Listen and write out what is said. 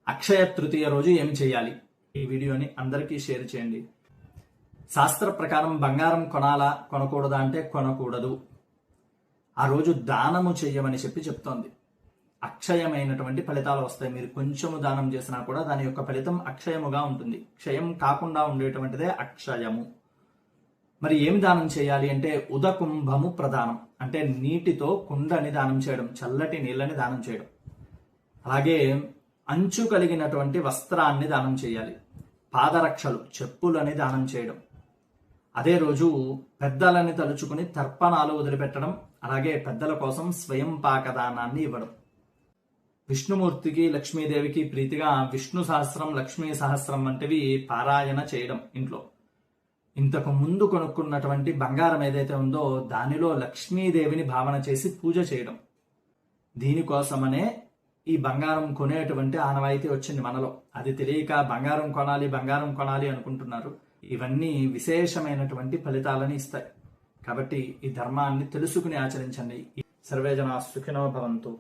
అక్షయ తృతీయ రోజు ఏమి చేయాలి? ఈ వీడియోని అందరికీ షేర్ చేయండి. శాస్త్ర ప్రకారం బంగారం కొనాలా కొనకూడదా అంటే కొనకూడదు. ఆ రోజు దానము చెయ్యమని చెప్తోంది. అక్షయమైనటువంటి ఫలితాలు వస్తాయి. మీరు కొంచెము దానం చేసినా కూడా దాని యొక్క ఫలితం అక్షయముగా ఉంటుంది. క్షయం కాకుండా ఉండేటువంటిదే అక్షయము. మరి ఏమి దానం చేయాలి అంటే ఉదకుంభము ప్రదానం, అంటే నీటితో కుండని దానం చేయడం, చల్లటి నీళ్ళని దానం చేయడం. అలాగే అంచు కలిగినటువంటి వస్త్రాన్ని దానం చేయాలి. పాదరక్షలు, చెప్పులని దానం చేయడం. అదే రోజు పెద్దలని తలుచుకుని తర్పణాలు వదిలిపెట్టడం, అలాగే పెద్దల కోసం స్వయం పాకదానాన్ని ఇవ్వడం. విష్ణుమూర్తికి లక్ష్మీదేవికి ప్రీతిగా విష్ణు సహస్రం, లక్ష్మీ సహస్రం వంటివి పారాయణ చేయడం ఇంట్లో. ఇంతకు ముందు కొనుక్కున్నటువంటి బంగారం ఏదైతే ఉందో దానిలో లక్ష్మీదేవిని భావన చేసి పూజ చేయడం. దీనికోసమనే ఈ బంగారం కొనేటువంటి ఆనవాయితీ వచ్చింది మనలో. అది తెలియక బంగారం కొనాలి అనుకుంటున్నారు. ఇవన్నీ విశేషమైనటువంటి ఫలితాలని ఇస్తాయి. కాబట్టి ఈ ధర్మాన్ని తెలుసుకుని ఆచరించండి. సర్వే జనా సుఖినో భవంతు.